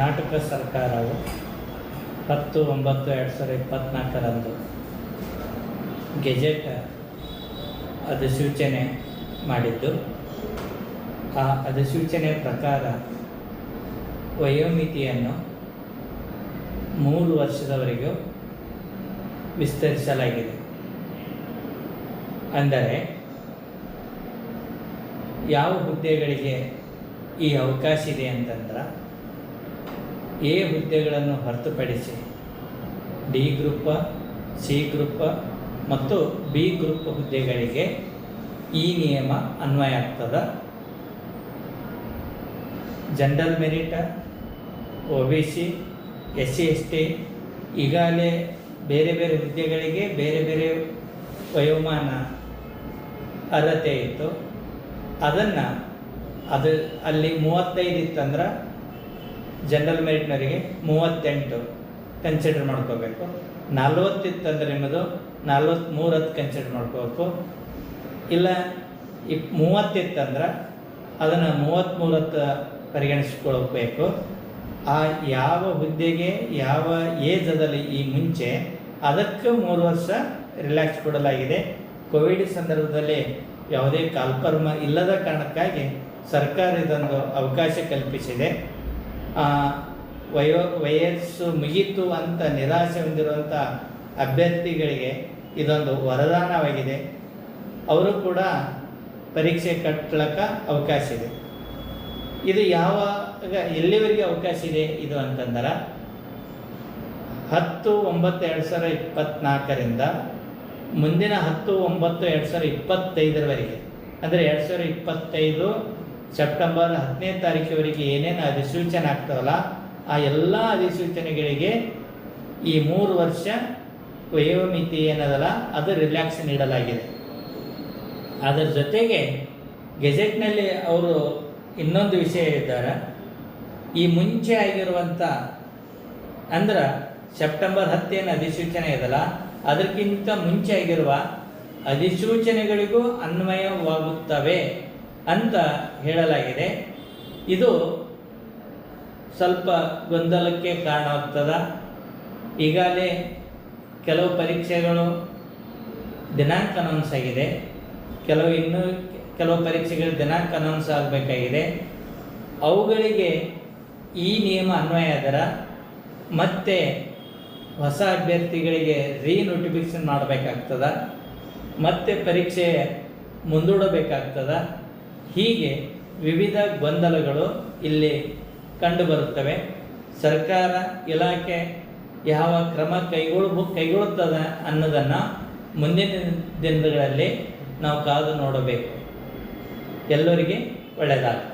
ಕರ್ನಾಟಕ ಸರ್ಕಾರವು 10/9/2024 ಗೆಜೆಟ್ ಅಧಿಸೂಚನೆ ಮಾಡಿದ್ದು, ಆ ಅಧಿಸೂಚನೆ ಪ್ರಕಾರ ವಯೋಮಿತಿಯನ್ನು 3 ವರ್ಷದವರೆಗೂ ವಿಸ್ತರಿಸಲಾಗಿದೆ. ಅಂದರೆ ಯಾವ ಹುದ್ದೆಗಳಿಗೆ ಈ ಅವಕಾಶ ಇದೆ ಅಂತಂದ್ರೆ, ಎ ಹುದ್ದೆಗಳನ್ನು ಹೊರತುಪಡಿಸಿ ಡಿ ಗ್ರೂಪ್, ಸಿ ಗ್ರೂಪ್ ಮತ್ತು ಬಿ ಗ್ರೂಪ್ ಹುದ್ದೆಗಳಿಗೆ ಈ ನಿಯಮ ಅನ್ವಯ ಆಗ್ತದೆ. General merit, OBC, SC ST ಈಗಾಗಲೇ ಬೇರೆ ಬೇರೆ ಹುದ್ದೆಗಳಿಗೆ ಬೇರೆ ಬೇರೆ ವಯೋಮಾನ ಅರ್ಹತೆ ಇತ್ತು. ಅದನ್ನು ಅಲ್ಲಿ 35 ಇತ್ತಂದ್ರೆ ಜನರಲ್ ಮೆರಿಟ್ನವರಿಗೆ 38 ಕನ್ಸಿಡರ್ ಮಾಡ್ಕೋಬೇಕು. 40 ಇತ್ತಂದ್ರೆ ನಿಮ್ಮದು 43 ಕನ್ಸಿಡರ್ ಮಾಡ್ಕೋಬೇಕು. ಇಲ್ಲ 30 ಇತ್ತಂದ್ರೆ ಅದನ್ನು 33 ಪರಿಗಣಿಸ್ಕೊಳ್ಬೇಕು. ಆ ಯಾವ ಹುದ್ದೆಗೆ ಯಾವ ಏಜದಲ್ಲಿ ಈ ಮುಂಚೆ ಅದಕ್ಕೆ 3 ವರ್ಷ ರಿಲ್ಯಾಕ್ಸ್ ಕೊಡಲಾಗಿದೆ. ಕೋವಿಡ್ ಸಂದರ್ಭದಲ್ಲಿ ಯಾವುದೇ ಕಾಲ್ಪರ್ಮ ಇಲ್ಲದ ಕಾರಣಕ್ಕಾಗಿ ಸರ್ಕಾರ ಇದೊಂದು ಅವಕಾಶ ಕಲ್ಪಿಸಿದೆ. ವಯಸ್ಸು ಮುಗೀತು ಅಂತ ನಿರಾಶೆ ಹೊಂದಿರುವಂಥ ಅಭ್ಯರ್ಥಿಗಳಿಗೆ ಇದೊಂದು ವರದಾನವಾಗಿದೆ. ಅವರು ಕೂಡ ಪರೀಕ್ಷೆ ಕಟ್ಟಲಿಕ್ಕೆ ಅವಕಾಶ ಇದೆ. ಇದು ಯಾವಾಗ ಎಲ್ಲಿವರೆಗೆ ಅವಕಾಶ ಇದೆ ಇದು ಅಂತಂದ್ರೆ 10/9/2024 ಮುಂದಿನ 10/9/2025 ಅಂದರೆ 2025 ಸೆಪ್ಟೆಂಬರ್ 10ನೇ ತಾರೀಕಿವರೆಗೆ ಏನೇನು ಅಧಿಸೂಚನೆ ಆಗ್ತಾವಲ್ಲ ಆ ಎಲ್ಲ ಅಧಿಸೂಚನೆಗಳಿಗೆ ಈ 3 ವರ್ಷ ವಯೋಮಿತಿ ಏನದಲ್ಲ ಅದು ರಿಲ್ಯಾಕ್ಸ್ ನೀಡಲಾಗಿದೆ. ಅದರ ಜೊತೆಗೆ ಗೆಜೆಟ್ನಲ್ಲಿ ಅವರು ಇನ್ನೊಂದು ವಿಷಯ ಇದ್ದಾರೆ. ಈ ಮುಂಚೆ ಆಗಿರುವಂಥ ಅಂದ್ರೆ ಸೆಪ್ಟೆಂಬರ್ 10 ಏನು ಅಧಿಸೂಚನೆ ಇದಲ್ಲ ಅದಕ್ಕಿಂತ ಮುಂಚೆ ಆಗಿರುವ ಅಧಿಸೂಚನೆಗಳಿಗೂ ಅನ್ವಯವಾಗುತ್ತವೆ ಅಂತ ಹೇಳಲಾಗಿದೆ. ಇದು ಸ್ವಲ್ಪ ಗೊಂದಲಕ್ಕೆ ಕಾರಣವಾಗ್ತದೆ. ಈಗಾಗಲೇ ಕೆಲವು ಪರೀಕ್ಷೆಗಳು ದಿನಾಂಕ ಅನೌನ್ಸ್ ಆಗಿದೆ, ಕೆಲವು ಪರೀಕ್ಷೆಗಳು ದಿನಾಂಕ ಅನೌನ್ಸ್ ಆಗಬೇಕಾಗಿದೆ. ಅವುಗಳಿಗೆ ಈ ನಿಯಮ ಅನ್ವಯ ಆದರೆ ಮತ್ತೆ ಹೊಸ ಅಭ್ಯರ್ಥಿಗಳಿಗೆ ನೋಟಿಫಿಕೇಶನ್ ಮಾಡಬೇಕಾಗ್ತದೆ, ಮತ್ತೆ ಪರೀಕ್ಷೆ ಮುಂದೂಡಬೇಕಾಗ್ತದೆ. ಹೀಗೆ ವಿವಿಧ ಗೊಂದಲಗಳು ಇಲ್ಲಿ ಕಂಡುಬರುತ್ತವೆ. ಸರ್ಕಾರ ಇಲಾಖೆ ಯಾವ ಕ್ರಮ ಕೈಗೊಳ್ಳುತ್ತದೆ ಅನ್ನೋದನ್ನು ಮುಂದಿನ ದಿನಗಳಲ್ಲಿ ನಾವು ಕಾದು ನೋಡಬೇಕು. ಎಲ್ಲರಿಗೆ ಒಳ್ಳೆಯದಾಗಲಿ.